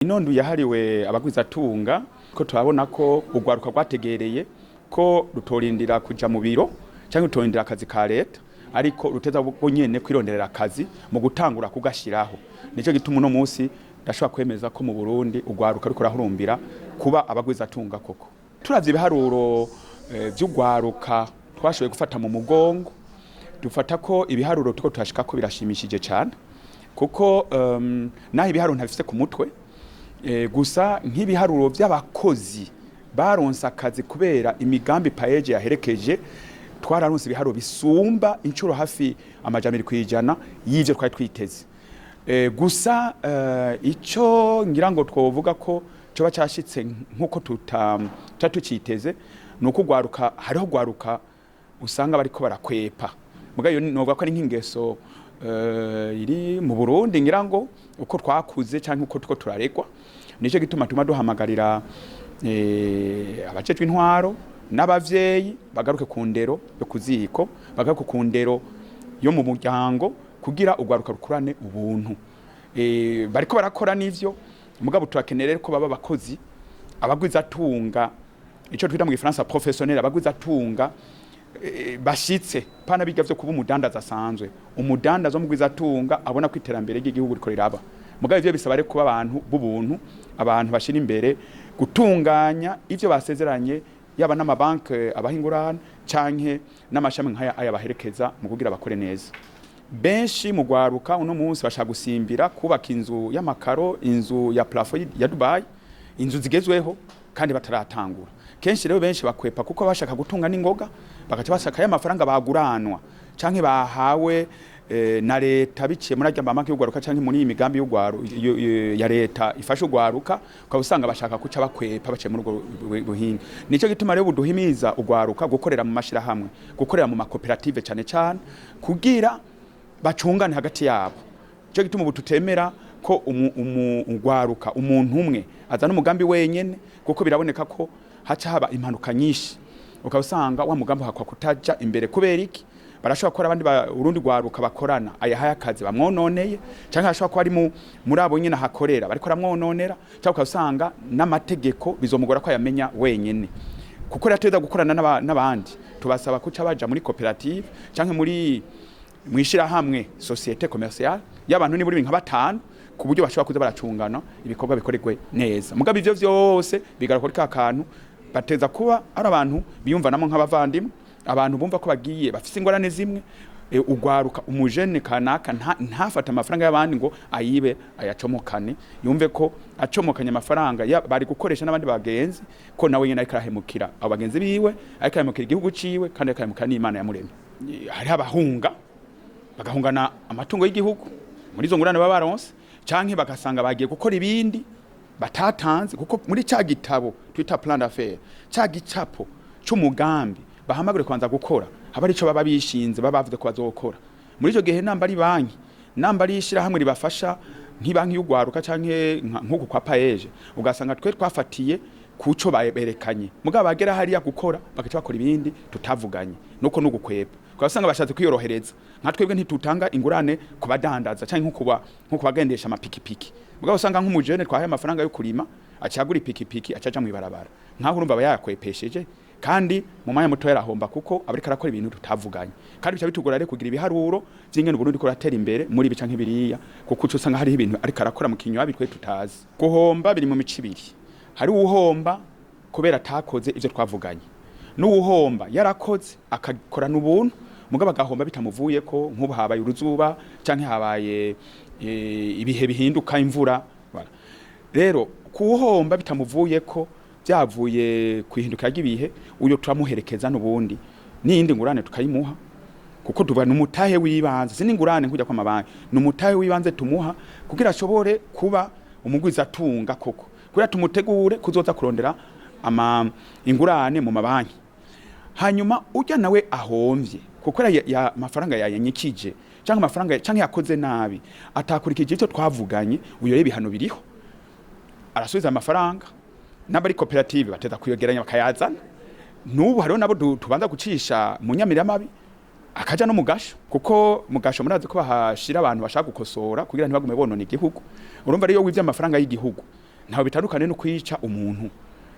Inondu yahariwe Abarwizatunga ko turabona ko urwaruka rwategereye ko rutorindira kuja mu biro cyangwa rutorindira akazi ka leta ariko ruteza bonyene kwironderera akazi mu gutangura kugashiraho. Nico gituma uno munsi ndashobora kwemeza ko mu Burundi urwaruka ruko rahurumbira kuba Abarwizatunga koko. Turavye ibiharuro vy'urwaruka twashoboye gufata mu mugongo, dufata ko ibiharuro tuko turashika ko birashimishije cyane kuko naho ibiharuro ntafise ku mutwe gusa nk'ibiharuro by'abakozi baronse akazi kubera imigambi paeje yaherekeje twararonse ibiharuro bisumba incuro hafi amajana 200 y'ivyo twari twiteze. Gusa ico ngira ngo twovuga ko coba cyashitse nkuko tuciteze nuko gwaruka hariho gwaruka usanga bariko barakwepa mugayo novuga ko ari nk'ingeso iri mu Burundi ngira ngo uko twakuze cyangwa uko tuko turaregwa. Nico gituma duhamagarira abajejwe intwaro n'abavyeyi bagaruke ku ndero yo kuziko, bagaruke ku ndero yo mu muryango kugira urwaruka rukurane ubuntu. Bariko barakora n'ivyo mugabo turakenera ko baba abakozi Abarwizatunga, ico twita mu Gifaransa professionnel, Abarwizatunga bashitse pana biga vyo kuba umudandaza asanzwe. Umudandaza wo mu Rwizatunga abona ko iterambere ry'igihugu riko riraba. Mugabe ivyo bisaba kuba abantu b'ubuntu, abantu bashira imbere gutunganya ivyo basezeranye yaba n'amabanke abahingurana canke n'amashami nkaya ayabaherekeza mu kugira bakore neza. Benshi mu gwaruka uno munsi bashaka gusimbira kubaka inzu y'amakaro, inzu ya plafond ya Dubai, inzu zigezweho kandi bataratangura. Kenshi rero benshi bakwepa kuko bashaka gutunga n'ingoga bagaca bashaka y'amafaranga baguranwa canke bahawe na leta biciye muri ajya mbamake y'ugwaruka canke muri imigambi y'ugwaru ya leta ifasha ugwaruka ukabusanga bashaka kuca bakwepa baciye muri ubwo buhinga. Nico gituma rero buduhimiza ugwaruka gukorera mu mashira hamwe, gukorera mu makoperative cyane cyane kugira bacungane hagati yabo. Nico gituma bututemera ko ugwaruka umuntu umwe azana umugambi wenyene kuko biraboneka ko haca haba impanuka nyinshi ukabusanga wa mugambi hakwa kutaja imbere kubera iki barashobora gukora abandi urundi gwaruka bakorana ayahaye akazi bamwononeye canke ashobora ko ari muri abo nyene hakorera bariko ramwononera cyangwa ukabusanga n'amategeko bizomugora ko yamenya wenyene kuko rateza gukorana n'abandi. Tubasaba kuca baja muri cooperative canke muri mwishira hamwe societe commerciale y'abantu ni muri nka batanu ku buryo bashobora kuza baracungana ibikorwa bikoregwe neza. Mugabe ivyo vyose bigaruka ka kantu bateza kuba ari abantu biyumva namo nk'abavandimwe, abantu bumva ko bagiye bafise ingorane zimwe. Ugwaruka umujene kanaka ntafata amafaranga y'abandi ngo ayibe ayacomokane, yumve ko acomokanye amafaranga bari gukoresha n'abandi bagenzi ko nawe nyene ariko arahemukira abo bagenzi biwe, ariko arahemukira igihugu ciwe kandi ariko arahemukira n'Imana yamuremye. Hari abahunga bagahungana amatungo y'igihugu muri zo ngurane baba baronse canke bagasanga bagiye gukora ibindi batatanze kuko muri ca gitabo twita plan d'affaires ca gicapo c'umugambi bahamagare kwanza gukora haba arico baba bishinze baba bavuze ko bazokora. Muri ico gihe namba ari banki, namba ari ishira hamwe ribafasha nk'ibanki y'ugwaruka canke nkuko kwa paeje ugasanga twe twafatiye kuco berekanye mugabo bagera hariya gukora bagaca bakora ibindi tutavuganye nuko n'ugukwepa kwasanga bashatse kwiyorohereza nka twebwe ntitutanga ingurane kubadandaza canke nkuko bagendesha amapikipiki mugabo usanga nk'umujene twahaye amafaranga yo kurima acagura ipikipiki acaja mu ibarabara nkaho urumva bayakwepesheje kandi mu mwanya muto yarahomba kuko abariko arakora ibintu tutavuganye kandi bica bitugora rero kugira ibiharuro vy'ingene Burundi ko ratera imbere muri bica nk'ibiriya kuko usanga hari ibintu ariko arakora mu kinywa bitwe tutazi. Guhomba biri mu mico ibiri, hari uwuhomba kubera atakoze ivyo twavuganye n'uwuhomba yarakoze akakora n'ubuntu mugabo agahomba bitamuvuye ko nk'ubu habaye uruzuba canke habaye ibihe bihinduka imvura. Rero kuwuhomba bitamuvuye ko byavuye kwihinduka y'ibihe uyo turamuherekeza n'ubundi n'indi ngurane tukayimuha kuko tuba n'umutahe w'ibanze sini ngurane nkujya kwa mabanki n'umutahe w'ibanze tumuha kugira ashobore kuba umugwizatunga koko kugira tumutegure kuzoza kurondera ingurane mu mabanki. Hanyuma ujya nawe ahomvye kuko ya mafaranga yanyikije canke amafaranga canke yakoze nabi atakurikije icyo twavuganye uyo rebe bihano biriho arasubiza amafaranga n'abari cooperative bateza kuyogeranya bakayazana. Nubu hariho nabo tubanza gucisha mu nyamiramabi akaja no mugasho kuko mugasho murazi ko bahashira abantu bashaka gukosora kugira ntibagume bonona igihugu. Urumva rero wivye amafaranga y'igihugu ntaho bitandukane no kwica umuntu.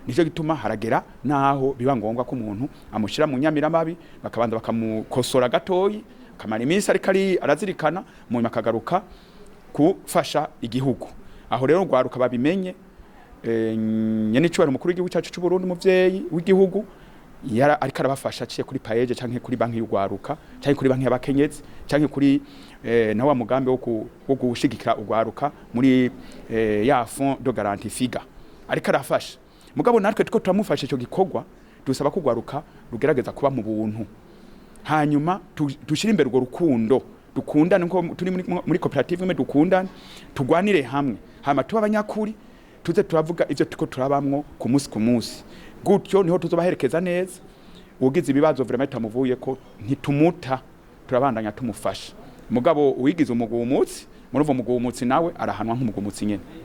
Nico gituma haragera naho biba ngombwa ko umuntu amushira mu nyamiramabi bakabanza bakamukosora gatoyi kamara iminsi ariko arazirikana mu makagaruka kufasha igihugu. Aho rero Urwaruka babimenye nyene cyo umukuru w'igihugu cyacu cy'u Burundi muvyeyi w'igihugu yara ariko arabafasha ciye kuri paeje canke kuri banki y'Urwaruka canke kuri banki y'abakenyezi canke kuri na wa mugambi wo gushigikira Urwaruka muri ya fond de garantie figa ariko arafasha. Mugabo natwe tuko turamufasha ico gikorwa dusaba ko Urwaruka rugerageza kuba mu buntu, hanyuma dushira imbere urwo rukundo, dukundane nko turi muri koperative imwe, dukundane tugwanire hamwe, hama tuba abanyakuri tuze turavuga ivyo tuko turabamwo ku musi gutyo niho tuzobaherekeza neza. Ugize ibibazo vraiment tamuvuye ko ntitumuta, turabandanya tumufasha. Mugabo uwigize umugumutsi muruvo mugumutsi nawe arahanwa nk'umugumutsi nyene.